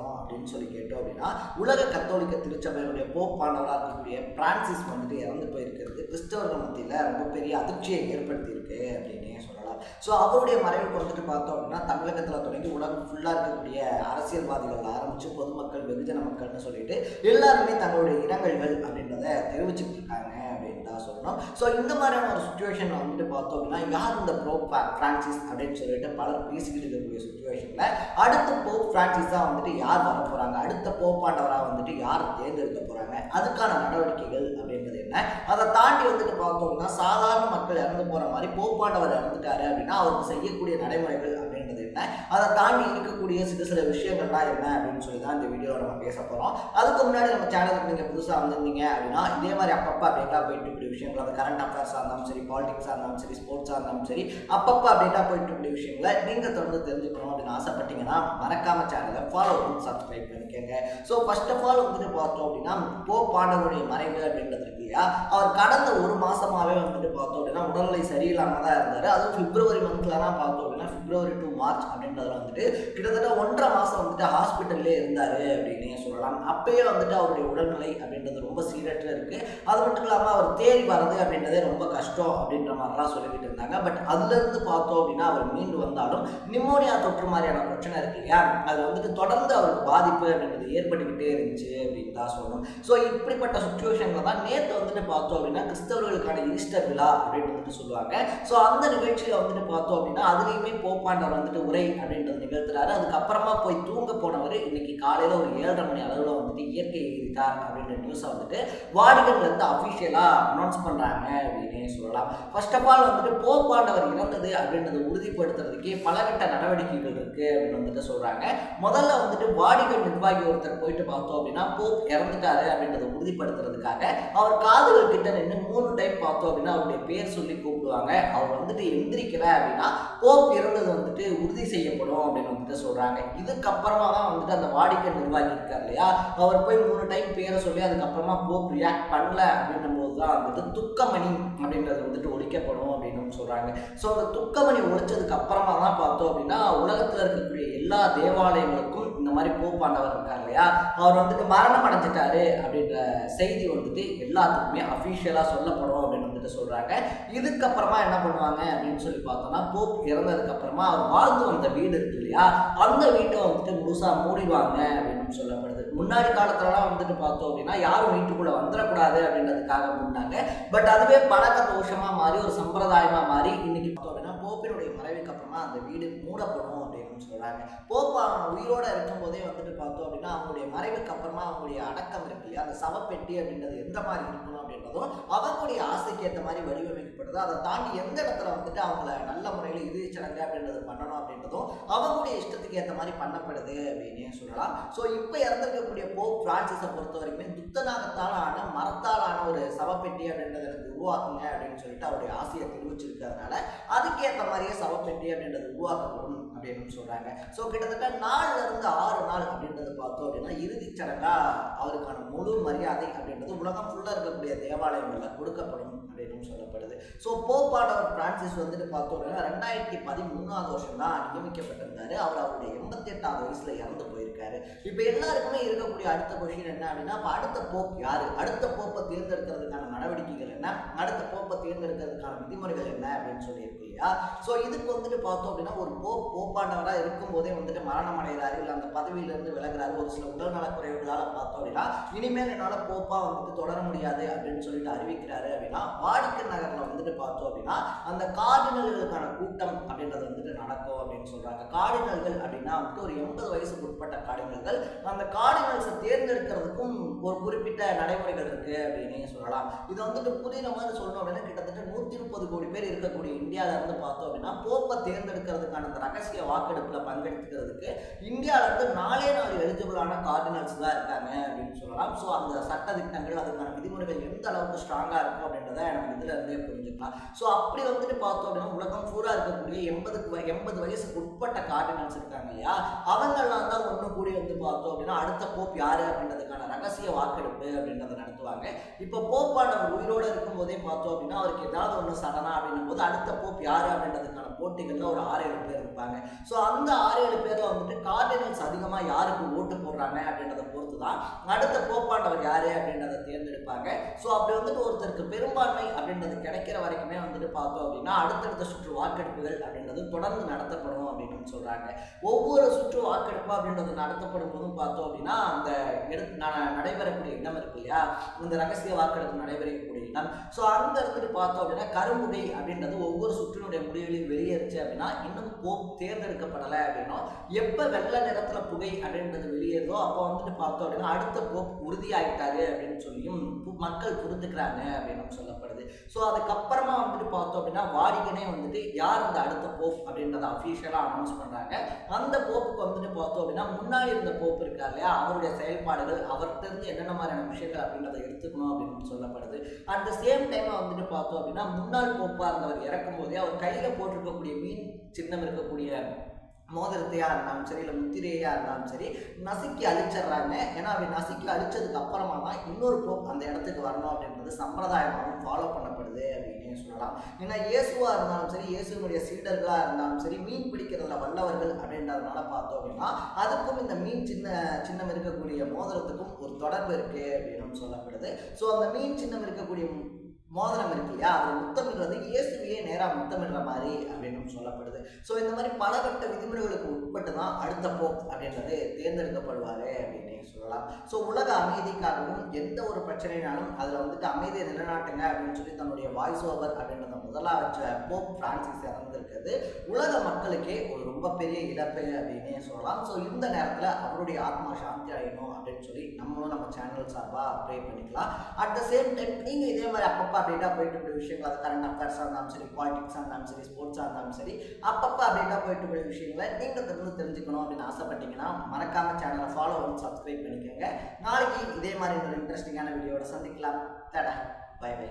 பேசணும் அப்படின்னு சொல்லி கேட்டோம் அப்படின்னா, உலக கத்தோலிக்க திருச்சபையினுடைய போப்பாண்டவராக இருக்கக்கூடிய பிரான்சிஸ் வந்துட்டு இறந்து போயிருக்கிறது கிறிஸ்தவர்கள் மத்தியில் ரொம்ப பெரிய அதிர்ச்சியை ஏற்படுத்தியிருக்கு அப்படின்னே சொல்லலாம். ஸோ அவருடைய மறைவுக்கு வந்துட்டு பார்த்தோம் அப்படின்னா, தமிழகத்தில் தொடங்கி உலகம் ஃபுல்லாக இருக்கக்கூடிய அரசியல்வாதிகள் ஆரம்பித்து பொதுமக்கள் வெகுஜன மக்கள்னு சொல்லிட்டு எல்லாருமே தங்களுடைய இரங்கல்கள் அப்படின்றத தெரிவிச்சுட்டு இருக்காங்க அப்படின்னு தான் சொல்லணும். ஸோ இந்த மாதிரியான ஒரு சுச்சுவேஷனில் வந்துட்டு பார்த்தோம் அப்படின்னா, யார் இந்த போப் பிரான்சிஸ் அப்படின்னு சொல்லிட்டு பலர் பேசிக்கிட்டு இருக்கக்கூடிய சுச்சுவேஷனில் அடுத்த போப் பிரான்சிஸ் தான் வந்துட்டு யார் வர போகிறாங்க, அடுத்த போப்பாண்டவராக வந்துட்டு யார் தேர்ந்தெடுக்க போகிறாங்க, அதுக்கான நடவடிக்கைகள் அப்படின்றது என்ன, அதை தாண்டி வந்துட்டு பார்த்தோம் அப்படின்னா சாதாரண மக்கள் இறந்து போகிற மாதிரி போப்பாண்டவர் இறந்துட்டாரு அப்படின்னா அவருக்கு செய்யக்கூடிய நடைமுறைகள் அப்படின்றது என்ன, அதை தாண்டி இருக்கக்கூடிய சில விஷயங்கள்லாம் என்ன அப்படின்னு சொல்லி தான் இந்த வீடியோவில் நம்ம பேச போகிறோம். அதுக்கு முன்னாடி நம்ம சேனலுக்கு நீங்கள் புதுசாக வந்திருந்தீங்க அப்படின்னா இதே மாதிரி அப்பப்போ அப்டேட்டாக போயிட்டு இருக்கக்கூடிய விஷயங்கள், அது கரண்ட் அஃபேர்ஸாக இருந்தாலும் சரி, பாலிடிக்ஸாக இருந்தாலும் சரி, ஸ்போர்ட்ஸாக இருந்தாலும் சரி, அப்பப்போ அப்டேட்டாக போயிட்டு இருக்கக்கூடிய விஷயங்களை நீங்கள் தொடர்ந்து தெரிஞ்சுக்கணும் அப்படின்னு ஆசைப்பட்டீங்கன்னா மறக்காம சேனலை ஃபாலோ பண்ணி சப்ஸ்கிரைப் பண்ணிக்கோங்க. ஸோ ஃபர்ஸ்ட் ஆஃப் ஆல் வந்துட்டு பார்த்தோம் அப்படின்னா போப்பாண்டவருடைய மறைவு அப்படின்றது இருக்கு இல்லையா, அவர் கடந்த ஒரு மாசமாவே வந்துட்டு பார்த்தோம் அப்படின்னா உடல்நிலை சரியில்லாமல் தான் இருந்தார். அதுவும் பிப்ரவரி மந்த்ல தான் பார்த்தோம் அப்படின்னா பிப்ரவரி டு மார்ச் அப்படின்றதுல வந்துட்டு கிட்டத்தட்ட 1.5 மாசம் வந்துட்டு ஹாஸ்பிட்டல்லே இருந்தாரு அப்படின்னு சொல்லலாம். அப்பயே வந்துட்டு அவருடைய உடல்நிலை அப்படின்றது ரொம்ப சீரற்ற இருக்கு. அது மட்டும் இல்லாமல் அவர் தேறி வர்றது அப்படின்றதே ரொம்ப கஷ்டம் அப்படின்ற மாதிரிலாம் சொல்லிக்கிட்டு இருந்தாங்க. பட் அதுல இருந்து பார்த்தோம் அப்படின்னா அவர் மீண்டு வந்தாலும் நிமோனியா தொற்று மாதிரியான பிரச்சனை இருக்கு இல்லையா, அது வந்துட்டு தொடர்ந்து அவருக்கு பாதிப்பு அப்படின்றது ஏற்பட்டுக்கிட்டே இருந்துச்சு அப்படின்னு தான் சொல்லணும். ஸோ இப்படிப்பட்ட சுச்சுவேஷன்ல தான் நேற்று வந்துட்டு பார்த்தோம் அப்படின்னா கிறிஸ்தவர்களுக்கான ஈஸ்டர் விழா அப்படின்னு வந்துட்டு சொல்லுவாங்க. ஸோ அந்த நிகழ்ச்சியில வந்துட்டு பார்த்தோம் அப்படின்னா அதுலேயுமே போப்பாண்டவர் வந்துட்டு உரை அப்படின்றது நிகழ்த்துறாரு. அதுக்கப்புறமா போய் தூங்க போனவர் இன்னைக்கு காலையில ஒரு 7:30 மணி அளவில் வந்துட்டு இயற்கை எய்திட்டார் அப்படின்ற நியூஸை வந்துட்டு வாடிகன்ல இருந்து அஃபிஷியலா அனௌன்ஸ் பண்றாங்க அப்படின்னு சொல்லலாம். ஃபர்ஸ்ட் ஆஃப் ஆல் வந்துட்டு போப்பாண்டவர் இறந்தது அப்படின்றத உறுதிப்படுத்துறதுக்கே பலகட்ட நடவடிக்கைகள் இருக்கு அப்படின்னு வந்துட்டு சொல்றாங்க. முதல்ல வந்துட்டு வாடிகன் நிர்வாகி ஒருத்தர் போயிட்டு பார்த்தோம் அப்படின்னா போப் இறந்துட்டாரு அப்படின்றத உறுதிப்படுத்துறதுக்காக அவர் காதுகள் கிட்ட நின்று 3 டைம் பார்த்தோம் அப்படின்னா அவருடைய பேர் சொல்லி கூப்பிடுவாங்க. அவர் வந்துட்டு எந்திரிக்கல அப்படின்னா போப் இறந்தது வந்துட்டு உறுதி செய்யப்படும் அப்படின்னு வந்துட்டு சொல்றாங்க. இதுக்கப்புறமா தான் வந்துட்டு அந்த வாடிக்கன் நிர்வாகி இருக்கார் இல்லையா, அவர் போய் 3 டைம் பேரை சொல்லி அதுக்கப்புறமா போப் ரியாக்ட் பண்ணல அப்படின்னும் போது தான் வந்துட்டு துக்கமணி அப்படின்றது வந்துட்டு ஒழிக்கப்படும் அப்படின்னு சொல்றாங்க. ஸோ அந்த துக்கமணி ஒழிச்சதுக்கு அப்புறமா தான் பார்த்தோம் அப்படின்னா உலகத்தில் இருக்கக்கூடிய எல்லா தேவாலயங்களுக்கும் இந்த மாதிரி போப்பாண்டவர் இருக்கார் இல்லையா, அவர் வந்துட்டு மரணம் அடைஞ்சிட்டாரு அப்படின்ற செய்தி வந்துட்டு எல்லாத்துக்குமே அஃபிஷியலா சொல்லப்படும் அப்படின்னு வந்துட்டு சொல்றாங்க. இதுக்கப்புறமா என்ன பண்ணுவாங்க அப்படின்னு சொல்லி பார்த்தோம்னா போப் இறந்ததுக்கு அப்புறமா அவர் வாழ்ந்து வந்த வீடு இருக்கு இல்லையா, அந்த வீட்டை வந்துட்டு முழுசா மூடிடுவாங்க அப்படின்னு சொல்லப்படுது. முன்னாடி காலத்துலலாம் வந்துட்டு பார்த்தோம் அப்படின்னா யாரும் வீட்டுக்குள்ள வந்துடக்கூடாது அப்படின்றதுக்காக முன்னாங்க. பட் அதுவே பழக்க தோஷமா மாறி ஒரு சம்பிரதாயமா மாறி இன்னைக்கு பார்த்தோம் அப்படின்னா போப்பினுடைய மறைவுக்கு அப்புறமா அந்த வீடு மூடப்படும் அப்படின்னு சொல்றாங்க. போப்பா உயிரோட இருக்கும் போதே வந்துட்டு பார்த்தோம் அப்படின்னா அவங்களுடைய மறைவுக்கு அப்புறமா அவங்களுடைய அடக்கம் இருக்கு இல்லையா, அந்த சவப்பெட்டி அப்படின்றது எந்த மாதிரி இருக்கணும் அப்படின்றதும் அவங்களுடைய ஆசைக்கு ஏற்ற மாதிரி வடிவமைக்கப்படுது. அதை தாண்டி எந்த இடத்துல வந்துட்டு அவங்கள நல்ல முறையில் இறுதிச்சடங்கு அப்படின்றது பண்ணணும் அப்படின்றதும் அவங்களுடைய இஷ்டத்துக்கு ஏற்ற மாதிரி பண்ணப்படுது அப்படின்னு சொல்லலாம். ஸோ இப்போ இறந்திருக்கக்கூடிய போப் பிரான்சிஸை பொறுத்த வரைக்குமே துத்தநாகத்தால் ஆன மரத்தால் ஆன ஒரு சவப்பெட்டி அப்படின்றத எனக்கு உருவாக்குங்க அப்படின்னு சொல்லிட்டு அவருடைய ஆசையை தெரிவிச்சிருக்கிறதுனால அதுக்கேற்ற மாதிரியே சவப்பெட்டி அப்படின்றது உருவாக்கப்படும் அப்படின்னு சொல்றாங்க. ஸோ கிட்டத்தட்ட 4 இருந்து 6 நாள் அப்படின்றது பார்த்தோம் அப்படின்னா இறுதிச் சடங்கா அவருக்கான முழு மரியாதை அப்படின்றது உலகம் ஃபுல்லாக இருக்கக்கூடிய தேவாலயங்கள்ல கொடுக்கப்படும் அப்படின்னு சொல்லப்படுது. ஸோ போப்பாண்டவர் பிரான்சிஸ் வந்துட்டு பார்த்தோம் அப்படின்னா 2013 வருஷம் தான் நியமிக்கப்பட்டிருந்தாரு. அவர் அவருடைய 88வது வயசுல இறந்து போயிருக்காரு. இப்போ எல்லாருக்குமே இருக்கக்கூடிய அடுத்த கொஸ்டின் என்ன அப்படின்னா, அடுத்த போப் யாரு, அடுத்த போப்பை தேர்ந்தெடுக்கிறதுக்கான நடவடிக்கைகள் என்ன, அடுத்த போப்பை தேர்ந்தெடுக்கிறதுக்கான விதிமுறைகள் என்ன அப்படின்னு சொல்லி இருக்கு இல்லையா. ஸோ இதுக்கு வந்துட்டு பார்த்தோம் அப்படின்னா ஒரு போப்பாண்டவராக இருக்கும் போதே வந்துட்டு மரணம் அடைகிறாரு, இல்லை அந்த பதவியிலிருந்து விலகிறாரு, ஒரு சில உடல் நலக்குறைவுகளால் பார்த்தோம் அப்படின்னா இனிமேல் என்னால் போப்பா வந்துட்டு தொடர முடியாது அப்படின்னு சொல்லிட்டு அறிவிக்கிறாரு அப்படின்னா வாடிக்கன் நகரில் வந்துட்டு பார்த்தோம் அப்படின்னா அந்த கார்டினல்களுக்கான கூட்டம் அப்படின்றது வந்துட்டு நடக்கும் அப்படின்னு சொல்றாங்க. கார்டினல்கள் அப்படின்னா வந்துட்டு ஒரு 80 வயசுக்கு உட்பட்ட கார்டினல்கள், அந்த கார்டினல்ஸை தேர்ந்தெடுக்கிறதுக்கும் ஒரு குறிப்பிட்ட நடைமுறைகள் இருக்கு அப்படின்னு சொல்லலாம். இது வந்துட்டு புரியுற மாதிரி சொல்லணும் அப்படின்னா கிட்டத்தட்ட 130 கோடி பேர் இருக்கக்கூடிய இந்தியாவில இருந்து பார்த்தோம் அப்படின்னா போப்பை தேர்ந்தெடுக்கிறதுக்கான அந்த ரகசிய வாக்கெடுப்புல பங்கெடுத்துக்கிறதுக்கு இந்தியாவில இருந்து 4 எலிஜிபிளான கார்டினல்ஸ் தான் இருக்காங்க அப்படின்னு சொல்லலாம். ஸோ அந்த சட்ட திட்டங்கள் அதுக்கான விதிமுறைகள் எந்த அளவுக்கு ஸ்ட்ராங்கா இருக்கும் அப்படின்றத நம்ம இதுல இருந்தே புரிஞ்சுக்கலாம். ஸோ அப்படி வந்துட்டு பார்த்தோம் அப்படின்னா உலகம் பூரா இருக்கக்கூடிய 80 வயசுக்கு உட்பட்ட கார்டினல்ஸ் இருக்காங்க இல்லையா, அவங்கெல்லாம் தான் ஒன்று கூடி வந்து பார்த்தோம் அப்படின்னா அடுத்த போப் யாரு அப்படின்றதுக்கான ரகசிய வாக்கெடுப்பு அப்படின்றத நடத்துவாங்க. இப்போ போப்பானவர் உயிரோடு இருக்கும் போதே பார்த்தோம் அப்படின்னா அவருக்கு ஏதாவது ஒன்று சடனா அப்படின்னும் போது அடுத்த போப் யாரு அப்படின்றதுக்கான போட்டிகளில் ஒரு 6-7 பேர் இருப்பாங்க. ஸோ அந்த 6-7 பேரில் வந்துட்டு கார்டினல்ஸ் அதிகமாக யாருக்கு ஓட்டு போடுறாங்க அப்படின்றத பொறுத்து தான் அடுத்த போப்பாண்டவர் யார் அப்படின்றத தேர்ந்தெடுப்பாங்க. ஸோ அப்படி வந்துட்டு ஒருத்தருக்கு பெரும்பான்மை அப்படின்றது கிடைக்கிற வரைக்குமே வந்துட்டு பார்த்தோம் அப்படின்னா அடுத்தடுத்த சுற்று வாக்கெடுப்புகள் அப்படின்றது தொடர்ந்து நடத்தப்படும் அப்படின்னு சொல்கிறாங்க. ஒவ்வொரு சுற்று வாக்கெடுப்பு அப்படின்றது நடத்தப்படும் போதும் பார்த்தோம் அப்படின்னா அந்த நடைபெறக்கூடிய இடம் இருக்கு இல்லையா, இந்த ரகசிய வாக்கெடுப்பு நடைபெறக்கூடிய இடம். ஸோ அந்த இடத்துக்கு பார்த்தோம் அப்படின்னா கரும்புகை அப்படின்றது ஒவ்வொரு சுற்றினுடைய முடிவுகளையும் வெளியேறுச்சு அப்படின்னா இன்னும் போப் தேர்ந்தெடுக்கப்படலை அப்படின்னா எப்போ வெள்ளை நிறத்தில் புகை அப்படின்றது வெளியேறுதோ அப்போ வந்துட்டு பார்த்தோம் அப்படின்னா அடுத்த போப் உறுதியாயிட்டாரு அப்படின்னு சொல்லியும் மக்கள் புரிஞ்சுக்கிறாங்க அப்படின்னு சொல்லப்படுது. ஸோ அதுக்கப்புறமா வந்துட்டு பார்த்தோம் அப்படின்னா வாடிகனே வந்துட்டு யார் அந்த அடுத்த போப் அப்படின்றத அஃபீஷியலாக அனௌன்ஸ் பண்ணுறாங்க. அந்த போப்புக்கு வந்துட்டு பார்த்தோம் அப்படின்னா முன்னாடி இருந்த போப் இருக்கா இல்லையா, அவருடைய செயல்பாடுகள் அவர்கிட்ட இருந்து என்னென்ன மாதிரியான விஷயங்கள் அப்படின்றத எடுத்துக்கணும் அப்படின்னு சொல்லப்படுது. அட் த சேம் டைம் வந்துட்டு பார்த்தோம் அப்படின்னா முன்னாள் போப்பாக இருந்தவர் இறக்கும் போதே அவர் கையில் போட்டிருக்கக்கூடிய மீன் சின்னம் இருக்கக்கூடிய மோதிரத்தையாக இருந்தாலும் சரி இல்லை முத்திரையாக இருந்தாலும் சரி நசுக்கி அழிச்சிடுறாங்க. ஏன்னா அப்படி நசுக்கி அழிச்சதுக்கு அப்புறமா தான் இன்னொரு போப் அந்த இடத்துக்கு வரணும் அப்படின்றது சம்பிரதாயமாகவும் ஃபாலோ பண்ணப்படுது அப்படின்னே சொல்லலாம். ஏன்னா இயேசுவாக இருந்தாலும் சரி இயேசுனுடைய சீடர்களாக இருந்தாலும் சரி மீன் பிடிக்கிறதுல வல்லவர்கள் அப்படின்றதுனால பார்த்தோம் அப்படின்னா அதுக்கும் இந்த மீன் சின்னம் இருக்கக்கூடிய மோதிரத்துக்கும் ஒரு தொடர்பு இருக்குது அப்படின்னு சொல்லப்படுது. ஸோ அந்த மீன் சின்னம் இருக்கக்கூடிய மோதிரம் இருக்கு இல்லையா, அது முத்தமிடுறது இயேசுவையே நேராக முத்தமிடுற மாதிரி அப்படின்னு சொல்லப்படுது. ஸோ இந்த மாதிரி பலகட்ட விதிமுறைகளுக்கு உட்பட்டு தான் அடுத்த போப் அப்படின்றது தேர்ந்தெடுக்கப்படுவார் அப்படின்னே சொல்லலாம். ஸோ உலக அமைதிக்காகவும் எந்த ஒரு பிரச்சனைனாலும் அதில் வந்துட்டு அமைதியை நிலைநாட்டுங்க அப்படின்னு சொல்லி தன்னுடைய வாய்ஸ் ஓவர் அப்படின்றத முதலாக வச்ச போப் பிரான்சிஸ் இறந்திருக்கிறது உலக மக்களுக்கே ஒரு ரொம்ப பெரிய இழப்பு அப்படின்னே சொல்லலாம். ஸோ இந்த நேரத்தில் அவருடைய ஆத்மா சாந்தி அடையணும் அப்படின்னு சொல்லி நம்மளும் நம்ம சேனல் சார்பாக ப்ரே பண்ணிக்கலாம். அட் த சேம் டைம் நீங்கள் இதே மாதிரி அப்பப்போ அப்டேட்டாக போயிட்டு இருக்கிற விஷயங்கள், அது கரண்ட் அஃபேர்ஸாக இருந்தாலும் சரி, பாலிடிக்ஸாக இருந்தாலும் சரி, ஸ்போர்ட்ஸாக இருந்தாலும் சரி, அப்பப்போ அப்டேட்டாக போயிட்டு இருக்கிற விஷயங்களை நீங்கள் தெரிஞ்சுக்கணும் அப்படின்னு ஆசைப்பட்டீங்கன்னா மறக்காமல் சேனலை ஃபாலோ பண்ணி சப்ஸ்கிரைப் பண்ணிக்கோங்க. நாளைக்கு இதே மாதிரி ஒரு இன்ட்ரெஸ்டிங்கான வீடியோட சந்திக்கலாம். Tata, bye by.